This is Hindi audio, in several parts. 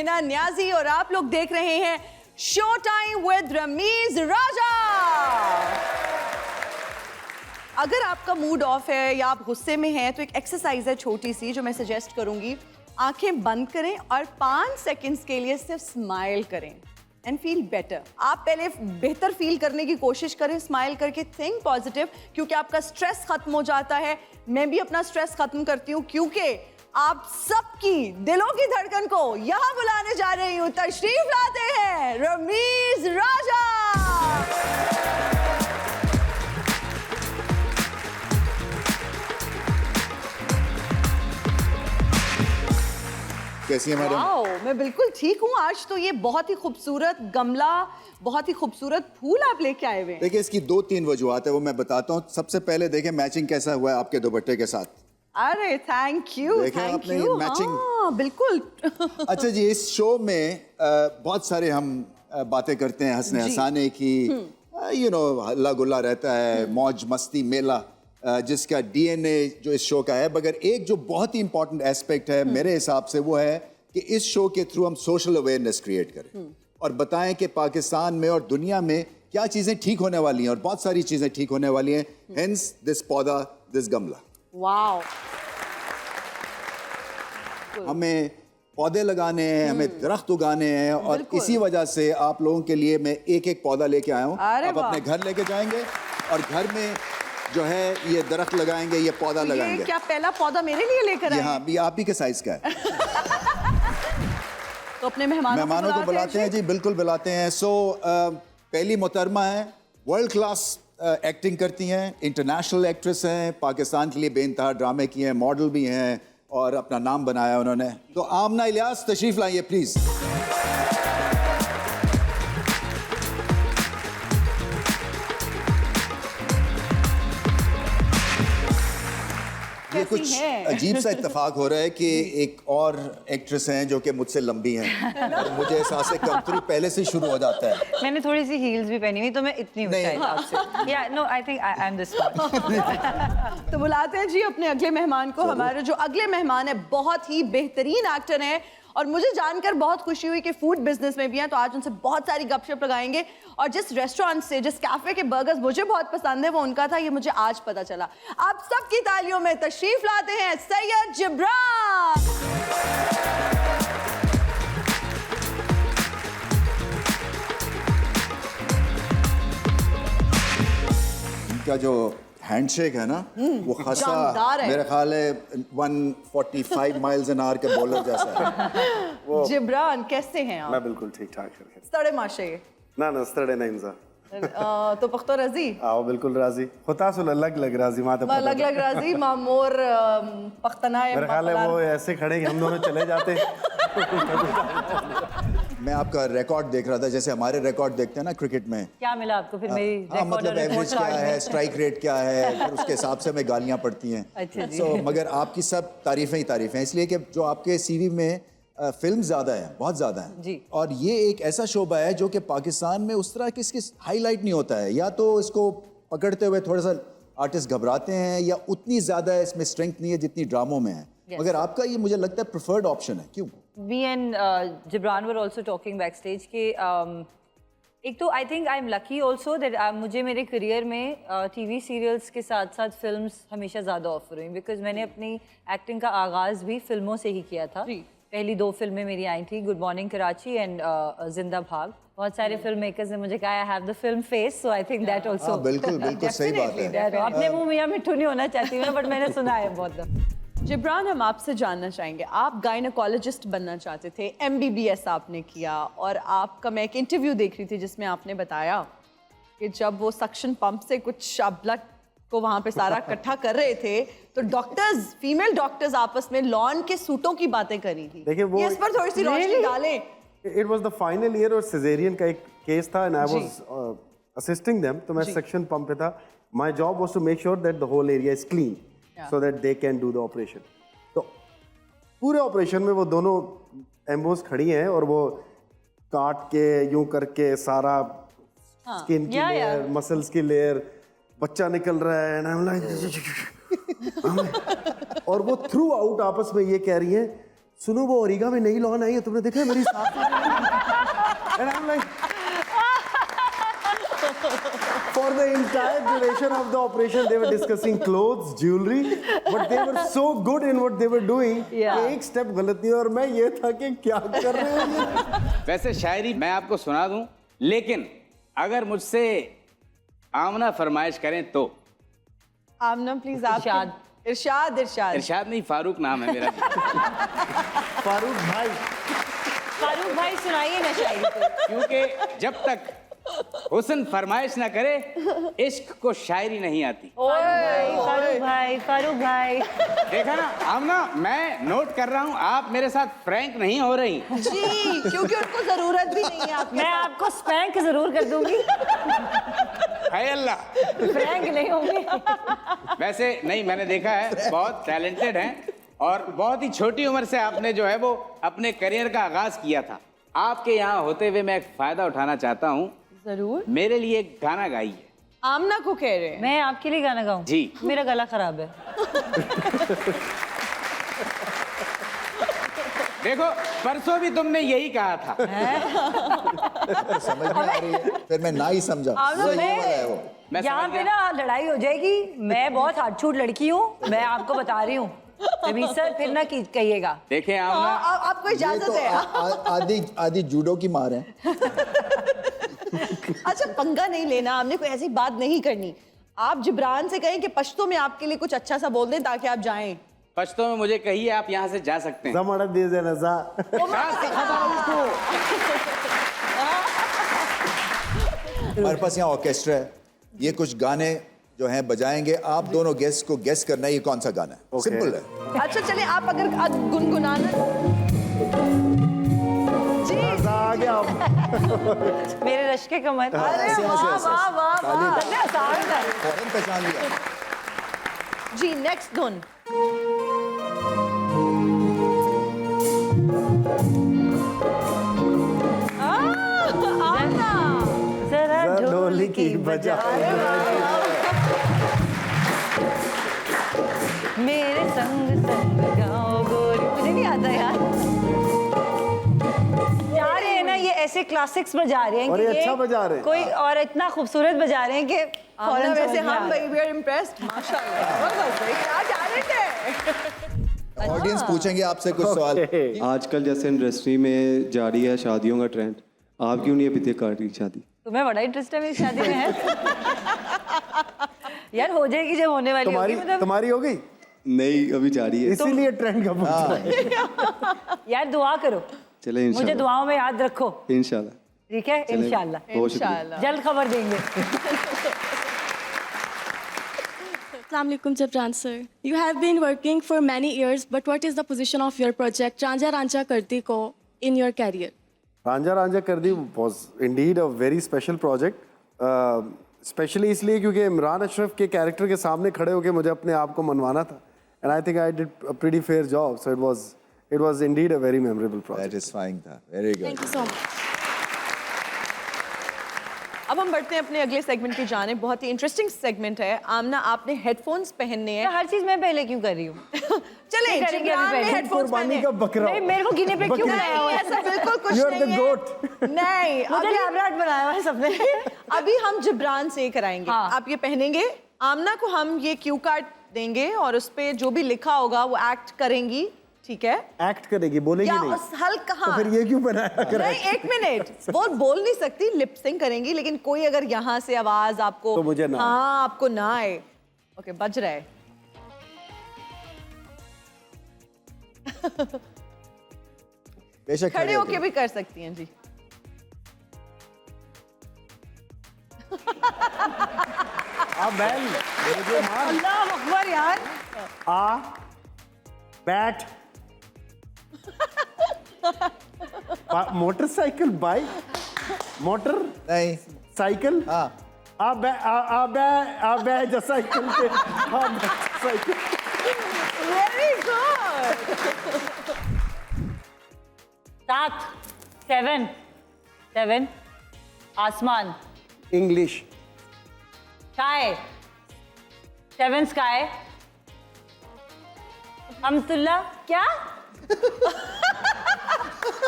मीना न्याजी और आप लोग देख रहे हैं शो टाइम विद रमीज राजा। अगर आपका मूड ऑफ है या आप गुस्से में हैं तो एक एक्सरसाइज है छोटी सी जो मैं सजेस्ट करूंगी। आंखें बंद करें और 5 सेकंड्स के लिए सिर्फ स्माइल करें एंड फील बेटर। आप पहले बेहतर फील करने की कोशिश करें स्माइल करके, थिंक पॉजिटिव, क्योंकि आपका स्ट्रेस खत्म हो जाता है। मैं भी अपना स्ट्रेस खत्म करती हूँ क्योंकि आप सबकी दिलों की धड़कन को यहाँ बुलाने जा रही हूँ। तशरीफ लाते हैं रमीज राजा। कैसी है मैडम? वाओ, मैं बिल्कुल ठीक हूँ। आज तो ये बहुत ही खूबसूरत गमला, बहुत ही खूबसूरत फूल आप लेके आए हुए हैं। देखिए इसकी 2-3 वजूहत है, वो मैं बताता हूँ। सबसे पहले देखें मैचिंग कैसा हुआ है आपके दुपट्टे के साथ। अरे थैंक यू, थैंक यू। हाँ बिल्कुल। अच्छा जी, इस शो में बहुत सारे हम बातें करते हैं हंसने हंसाने की, यू नो हल्ला गुल्ला रहता है, मौज मस्ती मेला, जिसका डीएनए जो इस शो का है। मगर एक जो बहुत ही इंपॉर्टेंट एस्पेक्ट है मेरे हिसाब से वो है कि इस शो के थ्रू हम सोशल अवेयरनेस क्रिएट करें और बताएं कि पाकिस्तान में और दुनिया में क्या चीज़ें ठीक होने वाली हैं, और बहुत सारी चीज़ें ठीक होने वाली हैं। हेंस दिस पौधा, दिस गमला। वाओ, हमें पौधे लगाने हैं, हमें दरख्त उगाने हैं, और इसी वजह से आप लोगों के लिए मैं एक एक पौधा लेके आया हूँ। आप अपने घर लेके जाएंगे और घर में जो है ये दरख्त लगाएंगे, ये पौधा लगाएंगे। क्या पहला पौधा मेरे लिए लेकर आए? हाँ, ये आप ही के साइज का है। तो अपने मेहमानों को बुलाते हैं जी, बिल्कुल बुलाते हैं। सो पहली मोहतरमा है, वर्ल्ड क्लास एक्टिंग करती हैं, इंटरनेशनल एक्ट्रेस हैं, पाकिस्तान के लिए बेइंतहा ड्रामे की हैं, मॉडल भी हैं और अपना नाम बनाया उन्होंने। तो आमना इलियास तशरीफ लाइए प्लीज। ये कुछ अजीब सा इत्तेफाक हो रहा है कि एक और एक्ट्रेस हैं जो कि मुझसे लंबी हैं और मुझे एहसास है कमतरी पहले से शुरू हो जाता है। मैंने थोड़ी सी हील्स भी पहनी हुई तो मैं इतनी ऊंचाई आपसे। या no, I think I am this one. तो बुलाते हैं जी अपने अगले मेहमान को। हमारे जो अगले मेहमान है बहुत ही बेहतरीन एक्टर हैं और मुझे जानकर बहुत खुशी हुई कि फूड बिजनेस में भी हैं। तो आज उनसे बहुत सारी गपशप लगाएंगे और जिस रेस्टोरेंट से, जिस कैफे के बर्गर्स मुझे बहुत पसंद है वो उनका था, ये मुझे आज पता चला। आप सबकी तालियों में तशरीफ लाते हैं सैयद जिब्रान। इनका जो हैंडशेक है ना वो खासा मेरे ख्याल है 145 माइल्स एन आवर के बॉलर जैसा है। जिब्रान कैसे हैं आप? मैं बिल्कुल ठीक ठाक है। सड़े माशे ना सड़े नहीं इंसा तो पख्तो राजी आओ बिल्कुल राजी होता सुल अलग लग राजी माते अलग अलग राजी मामूर पख्तना है। मेरे ख्याल है वो ऐसे खड़े कि हम दोनों चले जाते। मैं आपका रिकॉर्ड देख रहा था, जैसे हमारे रिकॉर्ड देखते हैं ना क्रिकेट में। क्या मिला आपको फिर मेरी रिकॉर्ड? मतलब एवरेज क्या है, स्ट्राइक रेट क्या है, फिर उसके हिसाब से हमें गालियां पड़ती हैं। अच्छा जी। मगर आपकी सब तारीफें ही तारीफें, इसलिए कि जो आपके सीवी में फिल्म ज़्यादा है, बहुत ज़्यादा है जी। और ये एक ऐसा शोबा है जो कि पाकिस्तान में उस तरह किसकी हाईलाइट नहीं होता है। या तो इसको पकड़ते हुए थोड़ा सा आर्टिस्ट घबराते हैं या उतनी ज़्यादा इसमें स्ट्रेंथ नहीं है जितनी ड्रामों में है। मगर आपका ये मुझे लगता है प्रेफर्ड ऑप्शन है। क्यों? We and Gibran were also talking backstage कि एक तो आई think I am lucky also that मुझे मेरे करियर में टीवी सीरियल्स के साथ साथ फिल्म्स हमेशा ज़्यादा ऑफर हुई, बिकॉज मैंने अपनी एक्टिंग का आगाज़ भी फिल्मों से ही किया था। पहली 2 फिल्में मेरी आई थी, गुड मॉर्निंग कराची एंड जिंदा भाग। बहुत सारे फिल्म मेकर्स ने मुझे कहा I have the film face, so I think that also. बिल्कुल बिल्कुल सही बात है। अपने मुंह मियां मिट्ठू नहीं होना चाहती मैं, बट मैंने सुना है बहुत दफा। जिब्रान, हम आपसे जानना चाहेंगे, आप गायनोकोलॉजिस्ट बनना चाहते थे, MBBS आपने किया और आपका मैं एक इंटरव्यू देख रही थी जिसमें आपने बताया कि जब वो सक्शन पंप से कुछ ब्लड को वहाँ पे सारा इकट्ठा कर रहे थे तो डॉक्टर्स, फीमेल डॉक्टर्स आपस में लॉन के सूटों की बातें करी थी। देखिए वो इस पर थोड़ी सी रोशनी डालें। It was the final year और सिजेरियन का एक केस था and I was assisting them. तो मैं सेक्शन पंप पे था। My job was to make sure that the whole area is clean so that they can do the operation। तो पूरे ऑपरेशन में वो दोनों एम्बोस खड़ी हैं और वो काट के यूं करके सारा स्किन की लेयर, मसल्स की लेयर, बच्चा निकल रहा है and I'm like और वो थ्रू आउट आपस में ये कह रही हैं सुनो वो ओरिगा में नई लॉन आई है, तुमने देखा है मेरी साथ? And I'm like, for the entire duration of the operation, they were discussing clothes, jewelry, but they were so good in what they were doing. Yeah. कि एक स्टेप गलत नहीं, और मैं ये था कि क्या कर रहे हो ये? वैसे शायरी मैं आपको सुना दूं, लेकिन अगर मुझसे आमना फरमाइश करें तो आमना प्लीज आप इरशाद। इरशाद इरशाद इरशाद नहीं, फारूक नाम है मेरा। फारूक भाई, फारूक भाई सुनाइए ना शायरी को। क्योंकि जब तक हुस्न फरमाइश ना करे, इश्क को शायरी नहीं आती। फारूक भाई, फारूक भाई। देखा ना आमना, मैं नोट कर रहा हूँ, आप मेरे साथ फ्रैंक नहीं हो रही। जी, क्योंकि उनको जरूरत भी नहीं है आपके मैं आपको स्पैंक जरूर कर दूंगी, है अल्लाह। फ्रैंक नहीं होंगी। वैसे नहीं, मैंने देखा है बहुत टैलेंटेड हैं, और बहुत ही छोटी उम्र से आपने जो है वो अपने करियर का आगाज किया था। आपके यहाँ होते हुए मैं एक फायदा उठाना चाहता हूँ, जरूर। मेरे लिए एक गाना गाइए। आमना को कह रहे हैं। मैं आपके लिए गाना गाऊं? जी। मेरा गला खराब है। देखो परसों भी तुमने यही कहा था। समझ नहीं आ रही है, फिर मैं ना ही समझा। आमना, वो ये वाला है वो। मैं यहाँ समझ पे गया। ना लड़ाई हो जाएगी। मैं बहुत हाथ-छूट लड़की हूँ, मैं आपको बता रही हूँ। रमीज सर फिर ना कहिएगा। देखें आमना, आपको ये इजाजत तो है। आदि जूडो की मार है। अच्छा, पंगा नहीं लेना, हमने कोई ऐसी बात नहीं करनी। आप जिब्रान से कहें कि पश्तो में आपके लिए कुछ अच्छा सा बोल दें ताकि आप जाएं। पश्तो में मुझे कहिए, आप यहाँ से जा सकते हैं। जमानत दे देना सा। हमारे पास यहाँ ऑर्केस्ट्रा है, ये कुछ गाने जो हैं बजाएंगे, आप दोनों गेस्ट को गेस करना है ये कौन सा गाना है। Okay. सिंपल है। अच्छा चलिए, आप अगर गुनगुनाना। जी, आ गया। मेरे रश के कमर। अरे ऐसे, वाह ऐसे, ऐसे। वाह वाह ताली वाह। सबने आसान था। फौरन पहचान लिया। जी, नेक्स्ट धुन। आमना। जरा ढोलकी बजा। मेरे संग संग गाओ गोरी। मुझे नहीं आता यार। जा रहे हैं ना, ये ऐसे क्लासिक्स बजा रहे हैं और कि ये अच्छा बजा रहे हैं। कोई और इतना खूबसूरत बजा रहे हैं कि और वैसे हम भाई वी आर इम्प्रेस्ड, माशाल्लाह। बहुत सही, क्या टैलेंट है। ऑडियंस पूछेंगे आपसे कुछ सवाल। आजकल जैसे इंडस्ट्री में जारी है शादियों का ट्रेंड, आप क्यों नहीं अभी तक कर रही शादी? तुम्हें बड़ा इंटरेस्ट है मेरी शादी में? है यार, हो जाएगी जब होने वाली होगी। मतलब तुम्हारी हो गई, नहीं अभी जारी है, इसीलिए ट्रेंड का पूछ रहा है। यार दुआ करो, चले मुझे इंशाल्लाह। दुआओं में याद रखो, इंशाल्लाह ठीक है? चले। इंशाल्लाह बहुत शुक्रिया। इंशाल्लाह। जल्द खबर देंगे। Assalamualaikum Jibran sir. You have been working for many years, but what is the position of your project Ranja Ranja Karti Ko in your career? Ranjha Ranjha कर दी was indeed a very special project, specially इसलिए क्योंकि इमरान अशरफ के कैरेक्टर के सामने खड़े होकर मुझे अपने आप को मनवाना था, and I think I did a pretty fair job, so it was indeed a very memorable project. Satisfying था, very good. Thank you so much. अब हम बढ़ते हैं अपने अगले सेगमेंट की जाने। बहुत ही इंटरेस्टिंग सेगमेंट है। आमना, आपने हेडफोन्स पहनने हैं। हर चीज मैं पहले क्यों कर रही हूँ? चले, नहीं करेंगे जिब्रान अभी ने पहले। हेडफोन्स कुर्बानी पहने। का बकरा। नहीं, मेरे को गिने पे क्यों बनाया हुआ नहीं, है? ऐसा बिल्कुल कुछ You are the नहीं है। goat. नहीं, मुझे अभी लैबराट बनाया हुआ है सबने। अभी हम जिब्रान से कराएंगे। हाँ। आप ये पहनेंगे, आमना को हम ये क्यू कार्ड देंगे और उस पे जो भी लिखा होगा वो एक्ट करेंगी, ठीक है? एक्ट करेगी, बोलेगी या नहीं, उस हल्का, तो हाँ। फिर ये क्यों बनाया? नहीं, एक मिनट, वो बोल नहीं सकती, लिप सिंक करेंगी, लेकिन कोई अगर यहाँ से आवाज आपको तो मुझे ना आए। हाँ, आपको ना आए। ओके, बज रहा है। बेशक खड़े होके भी कर सकती हैं जी। बैल जो मार अल्लाह अकबर यार। आ बैट मोटरसाइकिल, बाइक, मोटर नहीं, साइकिल, हाँ। आ बै जो साइकिल पे साइकिल। Very good. 7 आसमान, इंग्लिश, स्काई, 7 स्काई, हमतुल्ला, क्या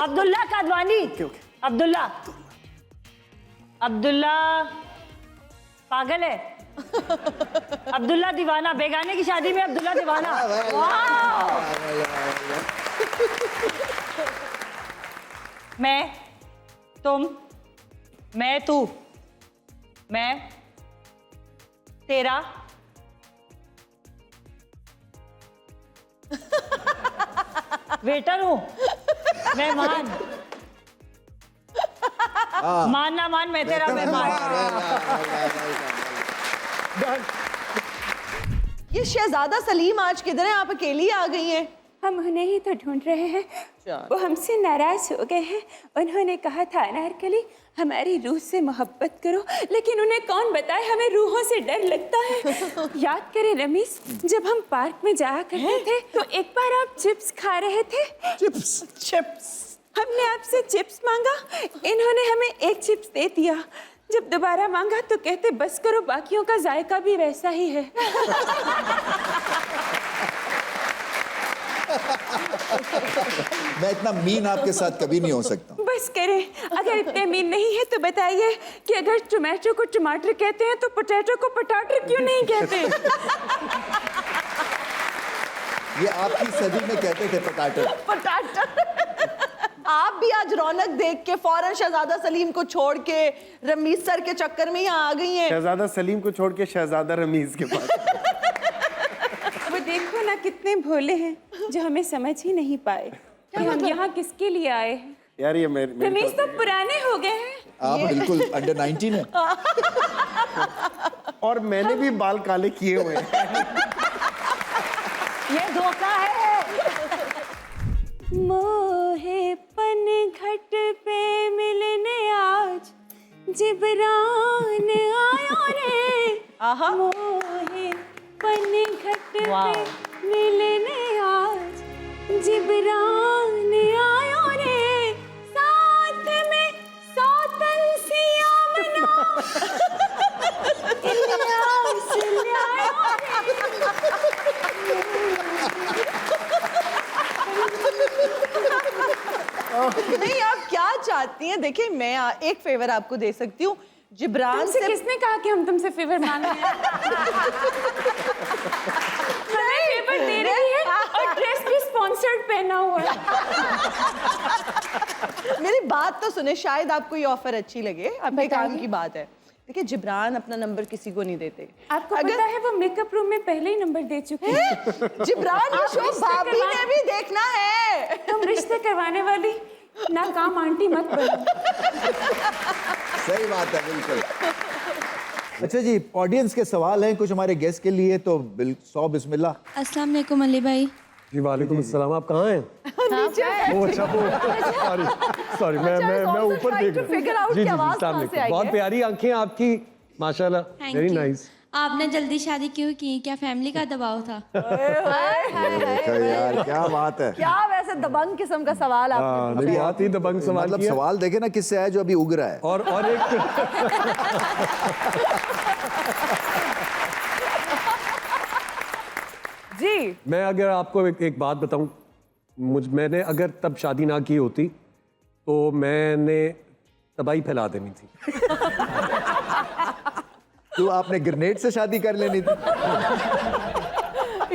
अब्दुल्ला कादवानी। अब्दुल्ला अब्दुल्ला पागल है। अब्दुल्ला दीवाना, बेगाने की शादी में अब्दुल्ला दीवाना। वाह! मैं, तुम, मैं, तू, मैं, तेरा, वेटर हूँ, मेहमान, मान ना मान मैं तेरा मेहमान। ये शहजादा सलीम आज किधर है? आप अकेली आ गई हैं? हम उन्हें ही तो ढूंढ रहे हैं। वो हमसे नाराज हो गए हैं। उन्होंने कहा था अनारकली हमारी रूह से मोहब्बत करो, लेकिन उन्हें कौन बताए हमें रूहों से डर लगता है। याद करें रमीज, जब हम पार्क में जाया करते थे तो एक बार आप चिप्स खा रहे थे। चिप्स हमने आपसे चिप्स मांगा, इन्होंने हमें एक चिप्स दे दिया। जब दोबारा मांगा तो कहते बस करो, बाकियों का जायका भी वैसा ही है। मैं इतना मीन आपके साथ कभी नहीं हो सकता। बस करें, अगर इतने मीन नहीं है तो बताइए कि अगर टोमेटो को टमाटर कहते हैं तो पोटैटो को पोटैटो क्यों नहीं कहते? ये आपकी सदी में कहते थे पटाटर। आप भी आज रौनक देख के फौरन शहजादा सलीम को छोड़ के रमीज सर के चक्कर में यहाँ आ गई हैं। शहजादा सलीम को छोड़ के शहजादा रमीज के पास। वो देखो ना कितने भोले हैं जो हमें समझ ही नहीं पाए कि हम यहाँ किसके लिए आए हैं। यार ये मेरी रमीज तो पुराने हो गए हैं। आप बिल्कुल अंडर 19 है। और मैंने भी बाल काले किए हुए हैं। ये धोखा है। मोहे पन घट पे मिलने आज जिब्रान आयो रे। आहा। मोहे पन घट वाह। पे मिलने आज जिब्रान आयो रे। साथ में सौतन सिया मना इलियास लायो नहीं, आप क्या चाहती हैं? देखिए मैं एक फेवर आपको दे सकती हूँ। जिब्रान तुमसे से किसने कहा कि हम तुमसे फेवर मांग रहे हैं? हमें फेवर दे रही है और ड्रेस भी स्पॉन्सर्ड पहना हुआ है। मेरी बात तो सुने, शायद आपको ये ऑफर अच्छी लगे, आपके काम की बात है। देखिए जिब्रान अपना नंबर किसी को नहीं देते। आपको पता है वो मेकअप रूम में पहले ही नंबर दे चुके हैं। जिब्रान आप शो रिश्ते भाभी करवा- ने भी देखना है। तुम रिश्ते करवाने वाली नाकाम आंटी मत बनो। सही बात है, बिल्कुल। अच्छा जी, ऑडियंस के सवाल हैं कुछ हमारे गेस्ट के लिए, तो सौ बिस्मिल्लाह। अस्सलाम वालेकुम अली भाई। जी वालेकुम अस्सलाम। आप कहाँ हैं? नीचे वो अच्छा वो सॉरी मैं ऊपर देख figure out जी कि जी आवाज़ अस्सलाम कहाँ से वालेकुम। आई बहुत है। प्यारी आंखें आपकी माशाल्लाह, वेरी नाइस। आपने जल्दी शादी क्यों की? क्या फैमिली का दबाव था? देखो यार क्या बात है। क्या वैसे दबंग किस्म का सवाल आपने नहीं बहुत ही दबंग सवाल मतलब किया। सवाल देखे ना किससे आया, जो अभी उग रहा है। और एक जी। मैं अगर आपको एक बात बताऊं, मैंने अगर तब शादी ना की होती तो मैंने तबाही फैला देनी थी। तो आपने ग्रेनेड से शादी कर लेनी थी।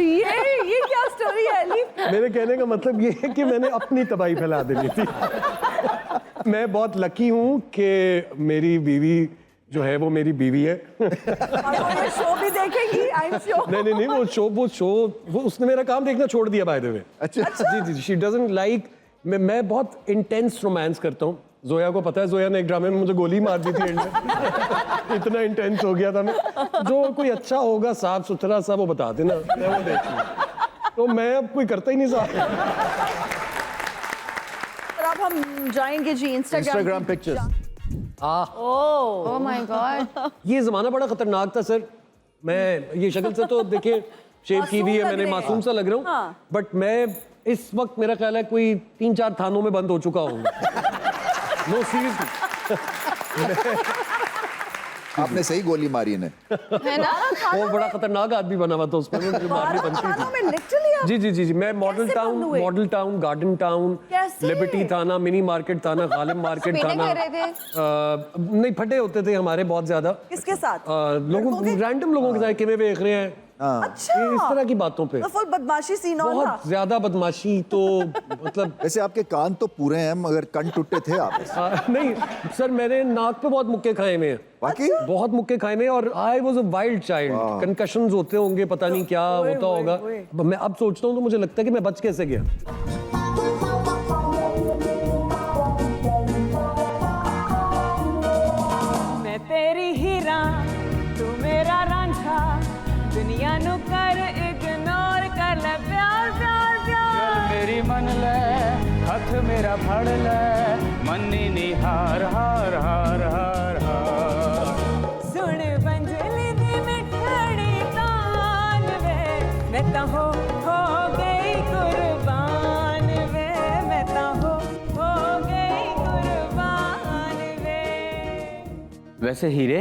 ये क्या स्टोरी है अली? मेरे कहने का मतलब ये है कि मैंने अपनी तबाही फैला देनी थी। मैं बहुत लकी हूँ कि मेरी बीवी जो है वो मेरी बीवी है। और वो ये शो भी देखेगी, आई एम श्योर। नहीं वो उसने मेरा काम देखना छोड़ दिया बाय द वे। अच्छा। जी शी डजंट लाइक। मैं बहुत इंटेंस रोमांस करता हूँ। जोया को पता है, जोया ने एक ड्रामे में मुझे गोली मार दी थी एंड में। इतना इंटेंस हो गया था मैं। जो कोई अच्छा होगा साफ सुथरा सा वो बता देना, मैं वो देख लूँ। तो मैं अब कोई करता ही नहीं साहब। और अब हम जाएंगे जी Instagram pictures. Oh my god. ये जमाना बड़ा खतरनाक था सर। मैं ये शक्ल से तो देखिए शेव की हुई है मैंने, मासूम सा लग रहा हूँ। हाँ। बट मैं इस वक्त मेरा ख्याल है कोई 3-4 थानों में बंद हो चुका हूँ। No seriously. आपने सही गोली मारी ने। है ना? वो बड़ा खतरनाक आदमी बना हुआ था, उसमें मुझे मारनी बनती थी। खानों में लिटरली जी जी जी जी मैं मॉडल कैसे टाउन बंद हुए? गार्डन टाउन कैसे? लिबर्टी थाना, मिनी मार्केट थाना, गालिब मार्केट पीने थाना। कर रहे थे? नहीं, फटे होते थे हमारे बहुत ज्यादा। किसके साथ? लोगों लड़कों के? रैंडम लोगों के साथ किमें देख रहे हैं। अच्छा, इस तरह की बातों पे तो फुल बदमाशी सीन और था। बहुत ज्यादा बदमाशी तो मतलब वैसे आपके कान तो पूरे हैं मगर कन टूटे थे आप। नहीं सर, मैंने नाक पे बहुत मुक्के खाए हुए हैं। वाकई? बहुत मुक्के खाए हुए हैं और I was a wild child. Concussions होते होंगे, पता नहीं क्या होता होगा। मैं अब सोचता हूँ तो मुझे लगता है कि मैं बच कैसे गया। मैं तेरी हीरा तू मेरा रांझा दुनिया नु कर इग्नोर कर ले प्यार प्यार प्यार मेरी मन ले हथ मेरा फड़ ले मन्नी निहार हार हार हार हार। सुन बंजली दी मिठड़ी तान वे मैं तो हो गई कुर्बान वे मैं तो हो गई कुर्बान वे। वैसे हीरे,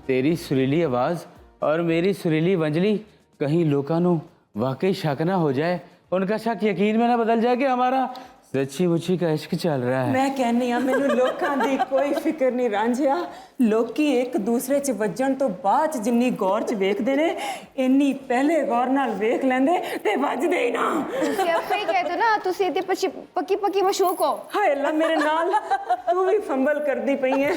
तेरी सुरीली आवाज और मेरी सुरीली वंजली कहीं लोकां नू वाकई शक ना हो जाए, उनका शक यकीन में ना बदल जाए कि हमारा सच्ची मुच्ची का इश्क चल रहा है। मैं कहनी आ मैनू लोकां दी कोई फिक्र नहीं रांझिया। लोकी एक दूसरे च वजन तो बाद च जिन्नी गौर च वेखदे ने इन्नी पहले गौर नाल वेख लेंदे ते वजदे ही ना। ਤੁਸੀਂ ਆਪੇ ਹੀ कहते ना ਤੁਸੀਂ ਤੇ ਪੱਕੀ ਪੱਕੀ ਮਸ਼ੂਕ ਹੋ। हाय अल्लाह मेरे नाल तू भी फंबल करदी पई है।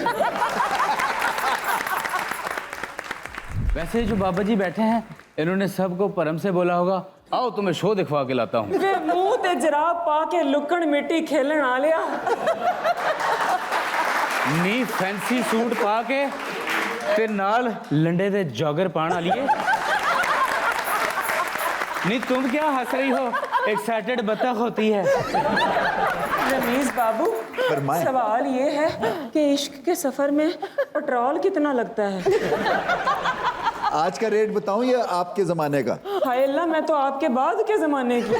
वैसे जो बाबा जी बैठे हैं इन्होंने सबको परम से बोला होगा, आओ तुम्हें शो दिखवा के लाता हूँ। वे मुंह ते जराब पा के लुकण मिट्टी खेलन आ लिया। नी फैंसी सूट पा के ते नाल लंडे दे जॉगर पान आ लिए। नहीं तुम क्या हंस रही हो, एक्साइटेड बतख होती है। रमीज बाबू, फरमाएं। सवाल ये है कि इश्क के सफर में पेट्रोल कितना लगता है? आज का रेट बताऊं या आपके जमाने का? हाय अल्लाह, मैं तो आपके बाद के जमाने की।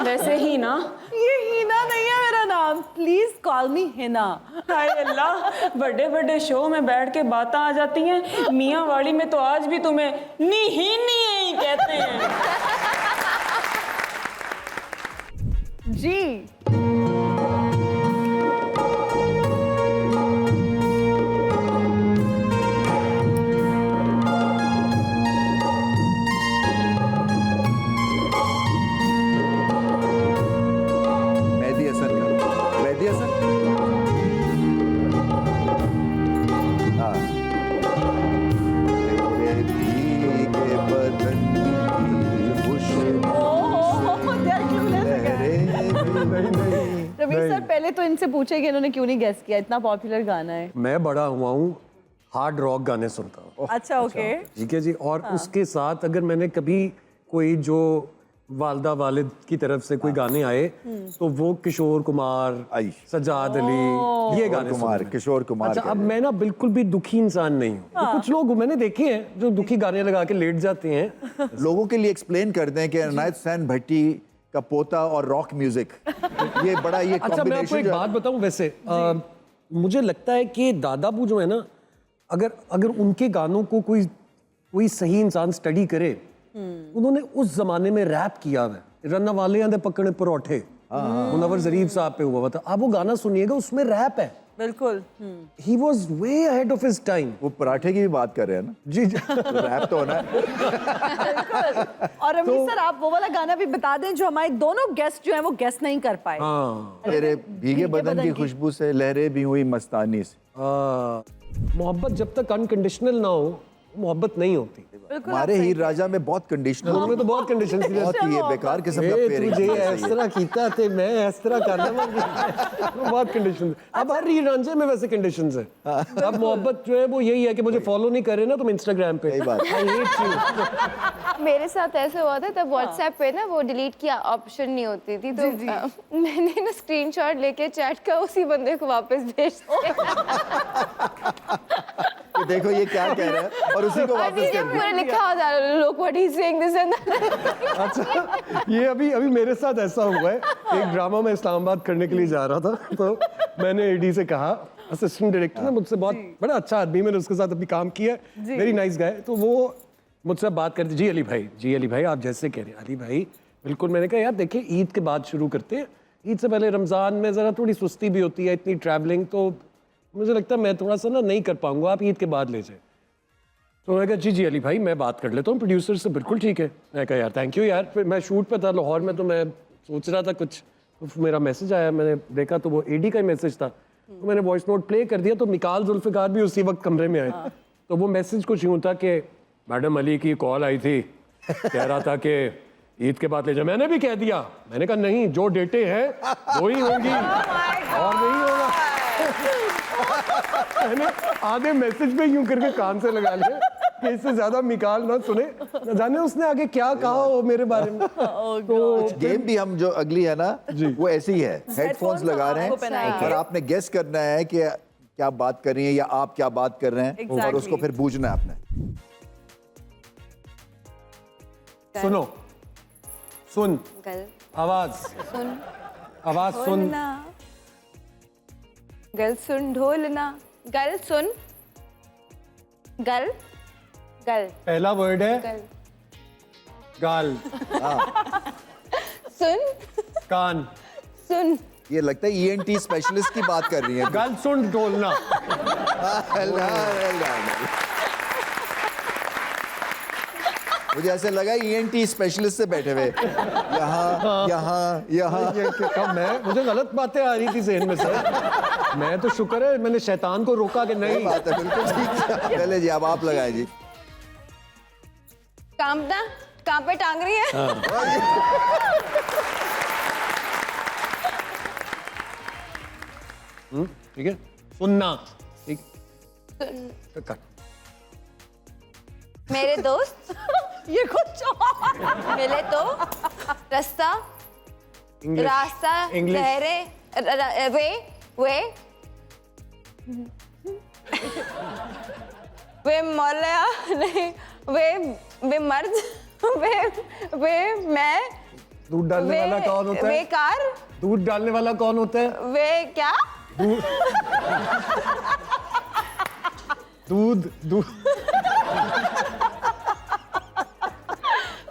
वैसे ही ना, ये हिना नहीं है मेरा नाम, प्लीज कॉल मी हिना। हाय अल्लाह, बड़े बड़े शो में बैठ के बातें आ जाती हैं। मियाँ वाली में तो आज भी तुम्हें नी ही कहते हैं। जी मेहदी हसन का। मेहदी हसन? हाँ। तेरे भीगे बदन की खुशबू रवीश सर, पहले तो इनसे पूछे कि इन्होंने क्यों नहीं गेस किया, इतना पॉपुलर गाना है। मैं बड़ा हुआ हूँ हार्ड रॉक गाने सुनता हूँ। अच्छा, ओके। ठीक है जी। और उसके साथ अगर मैंने कभी कोई जो वालदा वालिद की तरफ से कोई गाने आए तो वो किशोर कुमार, सज्जाद अली, ये गाने सुनते हैं। किशोर कुमार। अच्छा, अब मैं ना बिल्कुल भी दुखी इंसान नहीं हूँ। तो कुछ लोग मैंने देखे हैं जो दुखी गाने लगा के लेट जाते हैं। लोगों के लिए एक्सप्लेन कर दें कि अनायत हुसैन भट्टी का पोता और रॉक म्यूजिक, ये बड़ा ये अच्छा, मैं आपको एक बात बताऊं। वैसे मुझे लगता है कि दादाबू जो है ना, अगर उनके गानों को कोई सही इंसान स्टडी करे, उन्होंने उस जमाने में रैप किया है। रन्ना वाले आंदे पकड़े परोठे, मुनव्वर जरीफ साहब पे हुआ था। आप वो गाना सुनिएगा, उसमें रैप है। बिल्कुल। He was way ahead of his time. वो पराठे की भी बात कर रहे हैं ना? जी तो रैप तो होना है। और रवीश सर, आप वो वाला गाना भी बता दें जो हमारे दोनों गेस्ट जो हैं वो गेस्ट नहीं कर पाए। तेरे भीगे बदन की खुशबू से लहरें भी हुई मस्तानी से। मोहब्बत जब तक अनकंडीशनल ना हो, मोहब्बत नहीं होती। हमारे हीर राजा में बहुत कंडीशनल, उनमें तो बहुत कंडीशन थी। बहुत ही बेकार किस्म का पेयरिंग। तुझे इस तरह कीता थे, मैं इस तरह करना, बहुत कंडीशन। अब हर हीर रांझे में वैसे कंडीशंस है। अब मोहब्बत जो है वो यही है कि मुझे फॉलो नहीं कर रहे ना तुम इंस्टाग्राम पे। मेरे साथ ऐसे हुआ था, तब व्हाट्सएप पे ना वो डिलीट की ऑप्शन नहीं होती थी, तो मैंने ना स्क्रीनशॉट लेके चैट का उसी बंदे को वापस भेज दिया। तो देखो ये क्या कह रहा है और उसी को वापस कर दिया। लिखा होता है, look what he's saying this and that। अच्छा, ये अभी मेरे साथ ऐसा हुआ है। एक ड्रामा में इस्लामाबाद करने के लिए जा रहा था, तो मैंने एडी से कहा, असिस्टेंट डायरेक्टर ने मुझसे, बहुत बड़ा अच्छा आदमी, मैंने उसके साथ अभी काम किया, वेरी नाइस गाय। तो वो मुझसे बात करते, जी अली भाई आप जैसे कह रहे हैं अली भाई बिल्कुल। मैंने कहा यार देखिए ईद के बाद शुरू करते हैं, ईद से पहले रमज़ान में ज़रा थोड़ी सुस्ती भी होती है, इतनी ट्रैवलिंग, तो मुझे लगता है मैं थोड़ा सा ना नहीं कर पाऊंगा, आप ईद के बाद ले जाए। तो मैं कहा जी अली भाई मैं बात कर लेता हूँ प्रोड्यूसर से। बिल्कुल ठीक है। मैं कहा यार थैंक यू यार। फिर मैं शूट पे था लाहौर में, तो मैं सोच रहा था कुछ, तो मेरा मैसेज आया, मैंने देखा तो वो एडी का ही मैसेज था, तो मैंने वॉइस नोट प्ले कर दिया। तो मिकाल जुल्फ़िकार भी उसी वक्त कमरे में आए। तो वो मैसेज कुछ यूँ था कि मैडम अली की कॉल आई थी, कह रहा था कि ईद के बाद ले जाए। मैंने भी कह दिया, मैंने कहा नहीं, जो डेटें हैं वो ही होंगी और नहीं होगा। मैंने आधे मैसेज पे यूं करके कान से लगा लिया कि इससे ज्यादा मिकाल ना सुने, न जाने उसने आगे क्या कहा हो मेरे बारे में। तो गेम भी हम जो अगली है ना वो ऐसी ही है, हेडफोन्स लगा रहे हैं और आपने गेस करना है कि क्या बात कर रही है या आप क्या बात कर रहे हैं और उसको फिर बूझना है आपने। सुनो, सुन, आवाज, आवाज सुन, गल सुन ढोलना, गल सुन, गल गल पहला वर्ड है गल गाल, सुन कान, सुन ये लगता है ईएनटी स्पेशलिस्ट की बात कर रही है। गाल सुन ढोलना। मुझे ऐसे लगा ईएनटी स्पेशलिस्ट से बैठे हुए यहाँ यहाँ यहाँ। मुझे गलत बातें आ रही थी ज़हन में सर। मैं तो शुक्र है मैंने शैतान को रोका कि नहीं। बात है, बिल्कुल ठीक है। चले जी अब आप लगाए जी। कांपना, कांपे टांग रही है। ठीक है, सुनना, ठीक, सुन मेरे दोस्त ये कुछ और मिले तो रास्ता, इंग्लिश, रास्ता इंग्लिश, लहरे वे वे वे मौला नहीं, वे मर्द, वे मैं, दूध डालने वाला कौन होता वे है? कार, दूध डालने वाला कौन होता है? वे क्या दूध दूध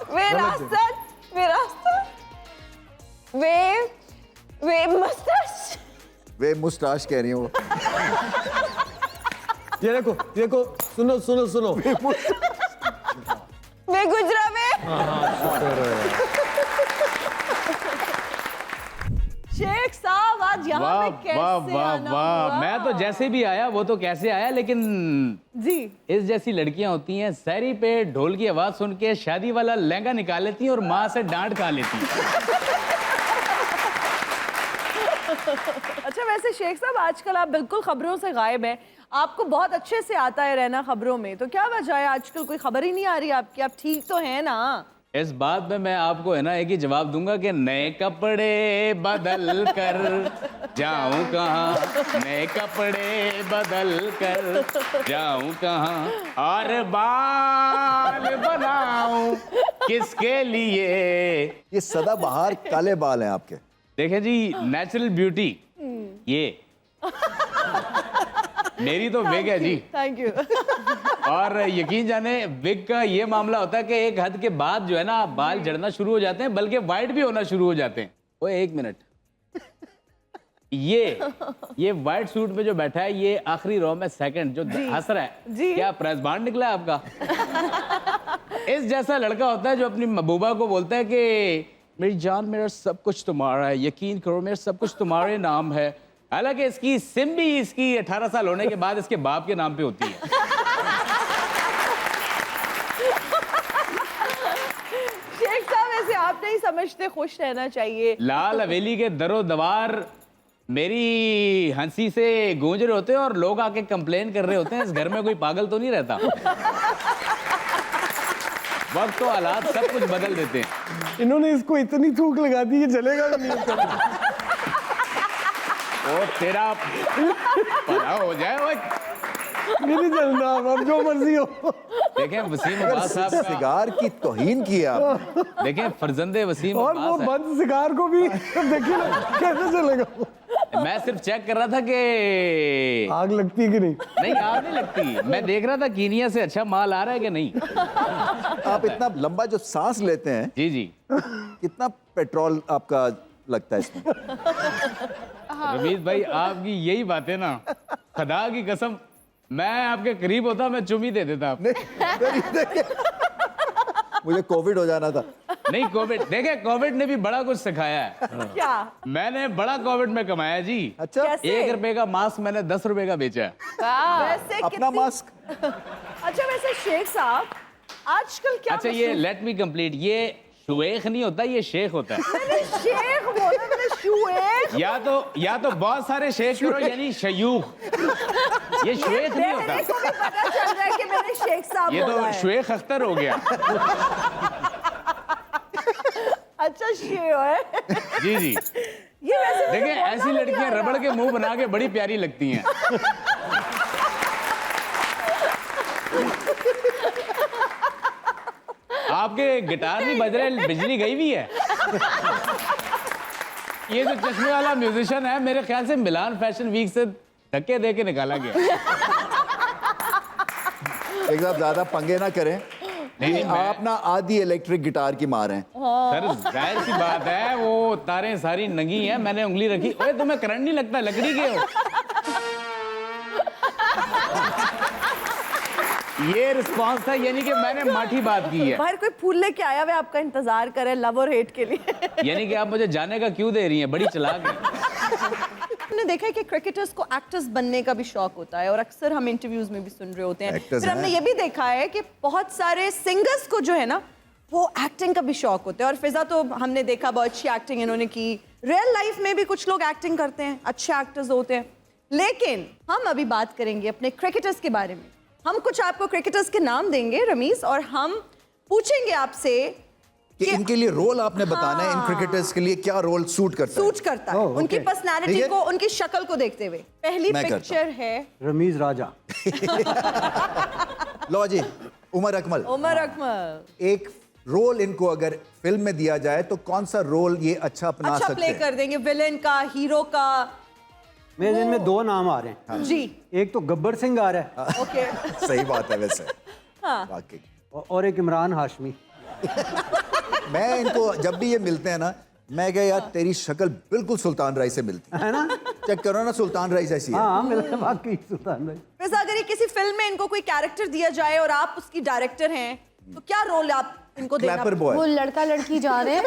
वे रास्ता, वे रास्ता, वे मुस्ताश, वे मुस्टाश कह रही हो। ये देखो सुनो सुनो सुनो। वे गुजरा वे। शेख साहब आज यहाँ वाह पे कैसे वाह वाह आना वाह। हुआ? मैं तो जैसे भी आया वो तो कैसे आया, लेकिन जी इस जैसी लड़कियां होती हैं सहरी पे ढोल की आवाज सुन के शादी वाला लहंगा निकाल लेती हैं और माँ से डांट खा लेती हैं। अच्छा, वैसे शेख साहब आजकल आप बिल्कुल खबरों से गायब हैं। आपको बहुत अच्छे से आता है रहना खबरों में, तो क्या वजह है आजकल कोई खबर ही नहीं आ रही आपकी? आप ठीक तो हैं ना? इस बात में मैं आपको है ना एक ही जवाब दूंगा कि नए कपड़े बदल कर जाऊं कहाँ, नए कपड़े बदल कर जाऊं कहाँ, और बाल बनाऊं किसके लिए। ये सदाबहार काले बाल हैं आपके। देखे जी, नेचुरल ब्यूटी ये मेरी तो विग है जी। Thank you. और यकीन जाने विग का ये मामला होता है कि एक हद के बाद जो है ना बाल झड़ना शुरू हो जाते हैं, बल्कि वाइट भी होना शुरू हो जाते हैं। ओए एक मिनट, ये व्हाइट सूट में जो बैठा है ये आखिरी रो में सेकंड जो हंस रहा है जी। क्या प्रेस बांड निकला है आपका? इस जैसा लड़का होता है जो अपनी महबूबा को बोलता है कि मेरी जान मेरा सब कुछ तुम्हारा है, यकीन करो मेरा सब कुछ तुम्हारे नाम है। हालांकि इसकी सिम भी इसकी 18 साल होने के बाद इसके बाप के नाम पे होती है। शेख साहब ऐसे आप नहीं समझते खुश रहना चाहिए? लाल हवेली के दरो दवार मेरी हंसी से गूंज रहे होते हैं और लोग आके कंप्लेन कर रहे होते हैं इस घर में कोई पागल तो नहीं रहता। वक्त तो हालात सब कुछ बदल देते हैं। इन्होंने इसको इतनी थूक लगा दी कि जलेगा भी नहीं। और तेरा पता हो जाए वो। मेरी जलना अब जो मर्जी हो। देखें वसीम अब्बास साहब का, सिगार की तौहीन की आप। देखें फर्जंदे वसीम और वो अब्बास है। बंद सिगार को भी देखिए ना कैसे चलेगा। मैं सिर्फ चेक कर रहा था कि आग लगती कि नहीं? नहीं, आग नहीं लगती। मैं देख रहा था कीनिया से अच्छा माल आ रहा है कि नहीं। आप इतना लंबा जो सांस लेते हैं, जी जी। कितना पेट्रोल आपका लगता है इसमें? रमीज भाई, आपकी यही बातें ना, खुदा की कसम, मैं आपके करीब होता, मैं चुम ही दे देता आप। मुझे कोविड हो जाना था। नहीं, कोविड देखे, कोविड ने भी बड़ा कुछ सिखाया है। क्या? मैंने बड़ा कोविड में कमाया जी। अच्छा, कैसे? 1 रुपए का मास्क मैंने 10 रुपए का बेचा है। वैसे अपना मास्क। अच्छा, वैसे शेख साहब आजकल क्या अच्छा, ये लेट मी कंप्लीट, ये शुएख नहीं होता, ये शेख होता है। मैंने शेख बोला, मैंने शुएख। या तो बहुत सारे शेख करो, यानी शयूख। ये शुएख नहीं होता, मेरे को भी पता चल रहा है कि मैंने शेख साहब ये बोला तो है। शुएख अख्तर हो गया। अच्छा, शेख है। जी जी। ये वैसे मुझे देखिए, बोलना ऐसी भी नहीं लड़कियां आ रहा। रबड़ के मुंह बना के बड़ी प्यारी लगती हैं। आपके गिटार नहीं बज रहे, बिजली गई भी है। ये जो चश्मे वाला म्यूजिशियन है, मेरे ख्याल से मिलान फैशन वीक से धक्के दे के निकाला गया। एक साहब ज्यादा पंगे ना करें। नहीं, आप ना आधी इलेक्ट्रिक गिटार की मार हैं। सर जाहिर सी बात है, वो तारें सारी नंगी हैं, मैंने उंगली रखी। ओए, तुम्हें करंट नहीं लगता, लकड़ी के हो। ये रिस्पांस था, यानी कि मैंने माठी बात की है। बाहर कोई फूल लेके आया हुआ है, आपका इंतजार करे लव और हेट के लिए। यानी कि आप मुझे जाने का क्यों दे रही हैं, बड़ी चालाक है। हमने देखा है कि क्रिकेटर्स को एक्टर्स बनने का भी शौक होता है, और अक्सर हम इंटरव्यूज में भी सुन रहे होते हैं। Actors फिर हमने हैं। ये भी देखा है कि बहुत सारे सिंगर्स को जो है ना, वो एक्टिंग का भी शौक होता है। और फिजा तो हमने देखा, बहुत अच्छी एक्टिंग इन्होंने की। रियल लाइफ में भी कुछ लोग एक्टिंग करते हैं, अच्छे एक्टर्स होते हैं। लेकिन हम अभी बात करेंगे अपने क्रिकेटर्स के बारे में। हम कुछ आपको क्रिकेटर्स के नाम देंगे रमीज, और हम पूछेंगे आपसे कि इनके लिए रोल आपने बताना है, इन क्रिकेटर्स के लिए क्या रोल सूट करता है। सूट करता है ओह, उनकी okay. पर्सनालिटी ठीक है। को, उनकी शक्ल को देखते हुए। पहली मैं करता पिक्चर है रमीज राजा। लो जी, उमर अकमल। उमर अकमल। एक रोल इनको अगर फिल्म में दिया जाए तो कौन सा रोल ये अच्छा अपना अच्छा सकते प्ले हैं? कर देंगे, विलेन का, हीरो का। मेरे दिन में 2 नाम आ रहे हैं। जी, एक तो गब्बर सिंह आ रहा है ओके। सही बात है वैसे। हाँ। वाकई और एक इमरान हाशमी। मैं इनको जब भी ये मिलते हैं ना, मैं कहा यार तेरी शक्ल बिल्कुल सुल्तान राय से मिलती है ना? चेक करो ना, सुल्तान राय जैसी है। हाँ, मेरे वाकई सुल्तान भाई। वैसे अगर ये किसी फिल्म में इनको कोई कैरेक्टर दिया जाए और आप उसकी डायरेक्टर हैं, तो क्या रोल आप इनको देना? क्लैपर वो बॉय। लड़का लड़की जा रहे हैं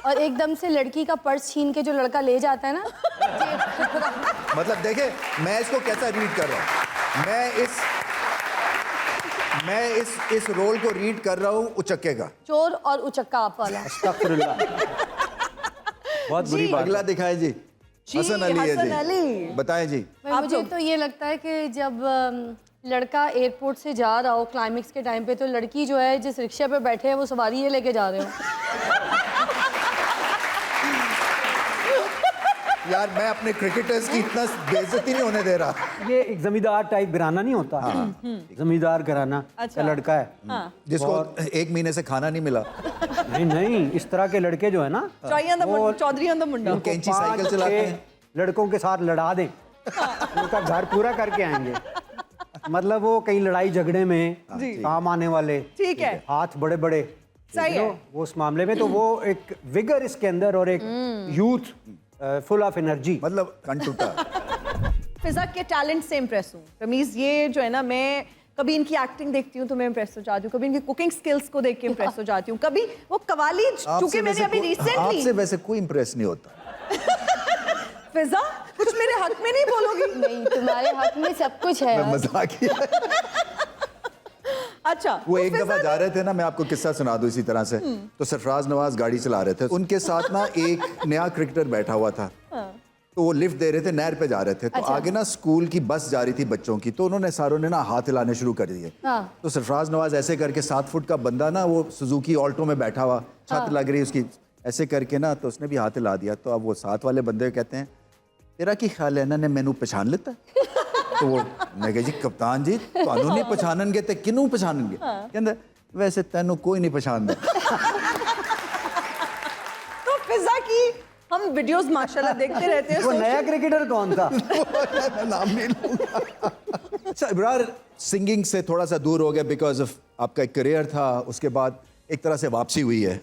और एकदम से लड़की का पर्स छीन के जो लड़का ले जाता है ना, मतलब देखे मैं इसको कैसा रीड कर रहा हूँ। मैं इस रोल को रीड कर रहा हूँ उचक्के का। चोर और उचक्का आप वाला। अस्तगफिरुल्लाह। बहुत बुरी बात। अगला दिखाएं जी। जी, हसन अली है हसन जी। अली। बताएं जी। भाई, मुझे तो ये लगता है कि जब लड़का एयरपोर्ट से जा रहा हो क्लाइमेक्स के टाइम पे, तो लड़की जो है जिस रिक्शे पे बैठे हैं वो सवारी ये लेके जा रहे हो। यार मैं अपने क्रिकेटर्स की इतना बेइज्जती नहीं होने दे रहा। ये एक जमींदार टाइप घराना नहीं होता? जमींदार घराना का लड़का है जिसको 1 महीने से खाना नहीं मिला। नहीं नहीं, इस तरह के लड़के जो है ना, चौधरी अंदर मुंडा। कैंची साइकिल चलाते हैं। लड़कों के साथ लड़ा दें, उनका घर पूरा करके आएंगे। मतलब वो कहीं लड़ाई झगड़े में काम आने वाले, ठीक है। हाथ बड़े बड़े, सही है। वो उस मामले में तो वो एक विगर इसके अंदर और एक यूथ फुल ऑफ एनर्जी। मतलब कन टूटा। फिजा के टैलेंट से इम्प्रेस हूँ रमीज। ये जो है ना, मैं कभी इनकी एक्टिंग देखती हूँ तो मैं इम्प्रेस हो जाती हूँ, कभी इनकी कुकिंग स्किल्स को देख के इम्प्रेस हो जाती हूँ, कभी वो कवाली, चूंकि मैंने अभी रिसेंटली। आपसे वैसे कोई इंप्रेस नहीं होता। फिजा कुछ मेरे हक में नहीं बोलोगी? नहीं, तुम्हारे हक में सब कुछ है। मैं मजाक किया। अच्छा, वो तो एक फिजा दफा जा रहे थे ना, मैं आपको किस्सा सुना दूं इसी तरह से। तो सरफराज नवाज गाड़ी चला रहे थे, उनके साथ ना एक नया क्रिकेटर बैठा हुआ था। तो वो लिफ्ट दे रहे थे, नहर पे जा रहे थे। तो आगे ना स्कूल की बस जा रही थी बच्चों की, तो उन्होंने सारों ने ना हाथ हिलाने शुरू कर दिए। तो सरफराज नवाज ऐसे करके 7 फुट का बंदा ना, वो सुजुकी ऑल्टो में बैठा हुआ, छत लग रही उसकी, ऐसे करके ना, तो उसने भी हाथ हिला दिया। तो अब वो साथ वाले बंदे को कहते हैं, तेरा की ख्याल है ना मैनू पहचान लेता? तो वो मैं कहा जी कप्तान जी ਤੁਹਾਨੂੰ नहीं पहचाननगे ते किनू पहचाननगे? कहंदा वैसे तेनू कोई नहीं पहचानदा। तो फिजा की हम वीडियोस माशाल्लाह देखते रहते हैं। वो नया क्रिकेटर कौन था? मैं नाम नहीं लूंगा। अच्छा इब्रार, सिंगिंग से थोड़ा सा दूर हो गया बिकॉज ऑफ आपका एक करियर था, उसके बाद एक तरह से वापसी हुई है।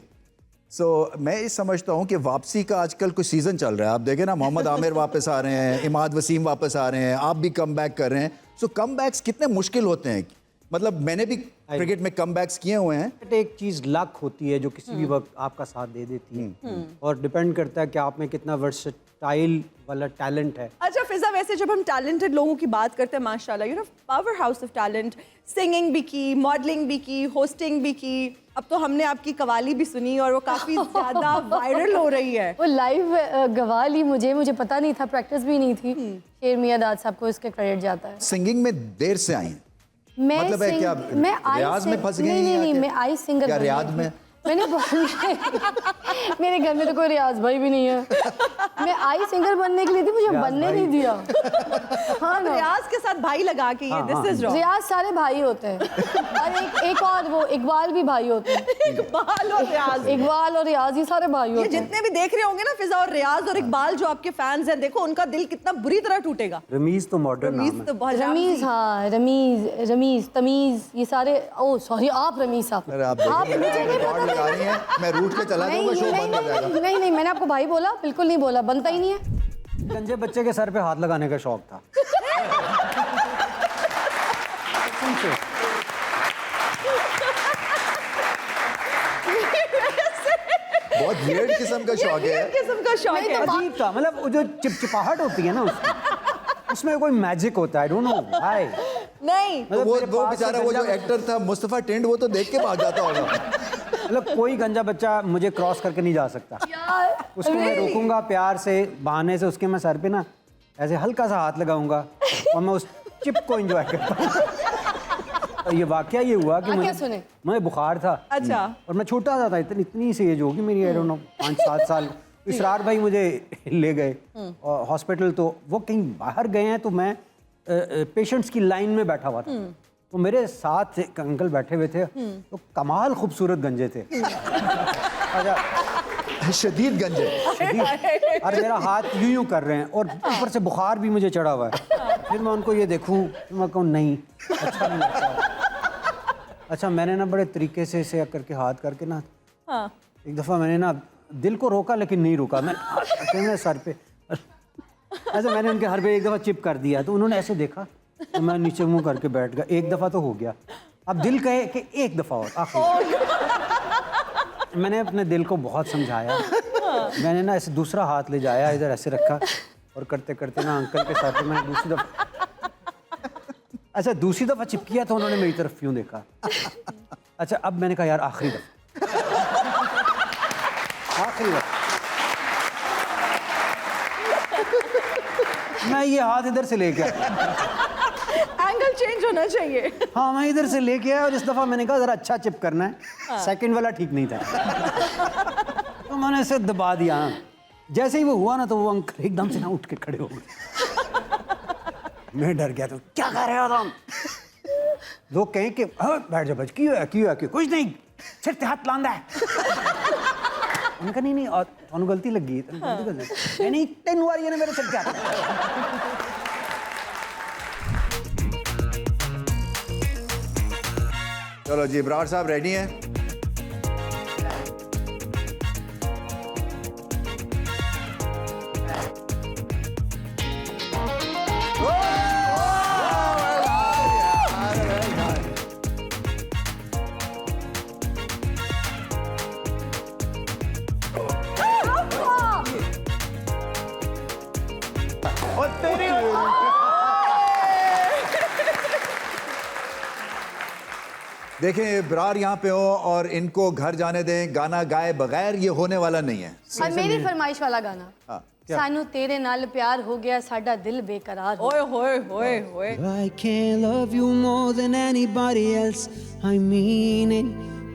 मैं ये समझता हूँ कि वापसी का आजकल कुछ सीज़न चल रहा है। आप देखें ना, मोहम्मद आमिर वापस आ रहे हैं, इमाद वसीम वापस आ रहे हैं, आप भी कम बैक कर रहे हैं। कम बैक्स कितने मुश्किल होते हैं? मतलब मैंने भी क्रिकेट में कम बैक्स किए हुए हैं। एक चीज़ लक होती है जो किसी भी वक्त आपका साथ दे देती है, और डिपेंड करता है कि आप में कितना वर्सटाइल वाला टैलेंट है। अच्छा फिजा, वैसे जब हम टैलेंटेड लोगों की बात करते हैं, माशाल्लाह you know power house of talent, singing भी की, मॉडलिंग भी की, होस्टिंग भी की, अब तो हमने आपकी कवाली भी सुनी और वो काफ़ी ज़्यादा वायरल हो रही है। वो लाइव गवाली मुझे पता नहीं था, प्रैक्टिस भी नहीं थी। शेर मियां दाद साहब को इसके क्रेडिट जाता है। सिंगिंग में देर से आई हैं, मैं मतलब है क्या मैं रियाज में फंस गई? नहीं, मैं आई सिंगर क्या रियाज में? मैंने मेरे घर में तो कोई रियाज भाई भी नहीं है। मैं आई सिंगर बनने के लिए थी, मुझे बनने नहीं दिया। हाँ ना, रियाज के साथ भाई लगा के ये दिस इज रॉन्ग। रियाज सारे भाई होते हैं, और एक और वो इकबाल भी भाई होते हैं। इकबाल और रियाज, इकबाल और रियाज, ये सारे भाई होते हैं। जितने भी देख रहे होंगे ना फिजा और रियाज और इकबाल जो आपके फैंस हैं, देखो उनका दिल कितना बुरी तरह टूटेगा। रमीज तो मॉडर्न नाम है। तो बहुत रमीज, हाँ रमीज, तमीज, ये सारे। ओ सॉरी, आप रमीज साहब, आप मुझे नहीं पता। लगा रही हैं, मैं रूट के चला जाऊंगा, शो बंद हो जाएगा। नहीं, मैंने आपको भाई बोला, बिल्कुल नहीं बोला, बनता ही नहीं है। गंजे बच्चे के सर पे हाथ लगाने का शौक था। बहुत वियर्ड किस्म का शौक है। किस्म का शौक है। अजीब था, मतलब वो जो चिपचिपाहट होती है ना उसमें कोई मैजिक होता है, आई डोंट नो व्हाई। नहीं तो वो बेचारा वो जो एक्टर था मुस्तफा टिंड, वो तो देख के भाग जाता होगा। मतलब कोई गंजा बच्चा मुझे क्रॉस करके नहीं जा सकता। उसको मैं रोकूंगा प्यार से, बहाने से, उसके मैं सर पे ना ऐसे हल्का सा हाथ लगाऊंगा और मैं उस चिप को एंजॉय करता हूँ। और ये वाकया ये हुआ कि मुझे बुखार था। अच्छा। और मैं छोटा था, इतनी सी एज होगी मेरी, आई डोंट नो 5-7 साल। इसरार भाई मुझे ले गए हॉस्पिटल, तो वो कहीं बाहर गए हैं, तो मैं पेशेंट्स की लाइन में बैठा हुआ था। तो मेरे साथ एक अंकल बैठे हुए थे, तो कमाल खूबसूरत गंजे थे। अच्छा, शदीद गंजे, शदीद। और मेरा हाथ यूं कर रहे हैं, और ऊपर से बुखार भी मुझे चढ़ा हुआ है। फिर मैं उनको ये देखूं, मैं कहूँ नहीं, अच्छा नहीं लगता। अच्छा, मैंने ना बड़े तरीके से इसे करके हाथ करके ना, एक दफ़ा मैंने ना दिल को रोका, लेकिन नहीं रोका। मैं सर पे ऐसे मैंने उनके हर पे एक दफ़ा चिप कर दिया, तो उन्होंने ऐसे देखा, तो मैं नीचे मुंह करके बैठ गया। एक दफ़ा तो हो गया, अब दिल कहे कि एक दफ़ा और आखिर। मैंने अपने दिल को बहुत समझाया। मैंने ना ऐसे दूसरा हाथ ले जाया, इधर ऐसे रखा, और करते करते ना अंकल के साथ मैं दूसरी दफ़ा, अच्छा दूसरी दफ़ा चिप किया, तो उन्होंने मेरी तरफ यूँ देखा। अच्छा, अब मैंने कहा यार आखिरी दफ़ा, आखिरी दफ़ा। मैं ये हाथ इधर से लेके आया, एंगल चेंज होना चाहिए। हाँ, मैं इधर से लेके आया, और इस दफ़ा मैंने कहा ज़रा अच्छा चिप करना है। सेकंड वाला ठीक नहीं था, तो मैंने इसे दबा दिया। जैसे ही वो हुआ ना, तो वो अंकल एकदम से ना उठ के खड़े हो गए। मैं डर गया, तो क्या कर रहे हो तुम? लोग कहें कि बैठ जा बच, क्यों है कुछ नहीं, सिर्फ हाथ लांदा है। उनका नहीं, और तुम गलती लगी, नहीं 3 बार ये मेरे सिर क्या। चलो जी, इब्रार साहब रेडी हैं? देखें, इब्रार यहाँ पे हो और इनको घर जाने दें। गाना गाए बगैर ये होने वाला नहीं है। और मेरी फरमाइश वाला गाना, सानू तेरे नाल प्यार हो गया, साडा दिल बेकरार हो। ओए होए होए होए। I can't love you more than anybody else, I mean it.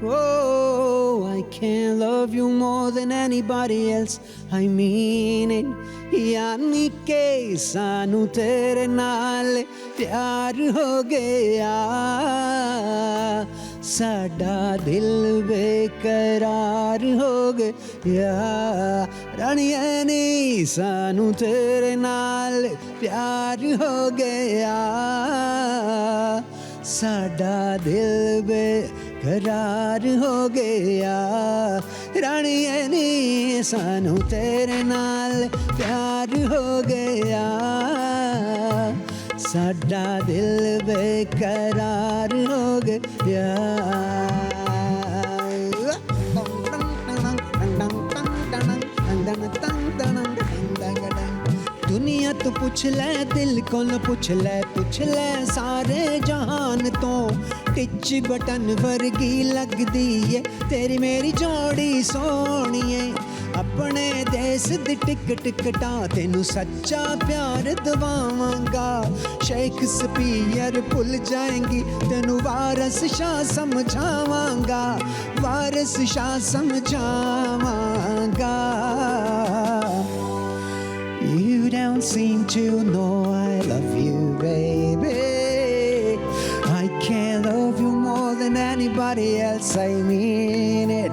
Oh, I can't love you more than anybody else, I mean it. यानी के सानू तेरे नाल प्यार हो गया, साडा दिल बेकरार हो गया रानिए नी सानू तेरे नाल प्यार हो गया साडा दिल बेकरार हो गया रानिए नी सानू तेरे नाल प्यार हो गया साडा दिल बेकरार हो गया दुनिया तो पुछ ले दिल को न पुछ ले सारे जहान तो टिच बटन वर्गी लगदी है तेरी मेरी जोड़ी सोहणीए अपने देश दी टिकट कटा तेनू सच्चा प्यार दवावांगा शेक्सपियर भुल जाएंगी तेनू वारस शाह समझावांगा वारस Shah समझावांगा You don't seem to know I love you, baby. I can't love you more than anybody else. I mean it.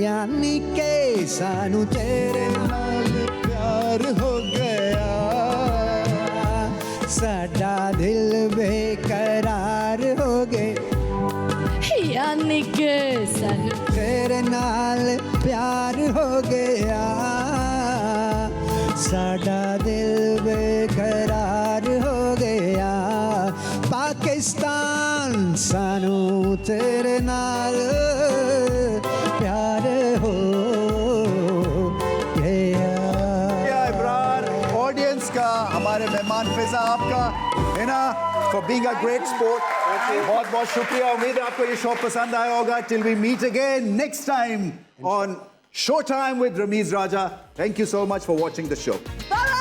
यानी के सानू तेरे नाल प्यार हो गया साडा दिल बेकरार हो गया यानी कि सानू तेरे नाल प्यार हो गया साडा दिल बेकरार हो गया पाकिस्तान सानू तेरे नाल प्यार हो गया इमरान ऑडियंस का हमारे मेहमान फिजा आपका है ना for being a great sport बहुत बहुत शुक्रिया उम्मीद है आपको ये शो पसंद आया होगा till we meet again next time on Showtime with Ramiz Raja. Thank you so much for watching the show. Bye.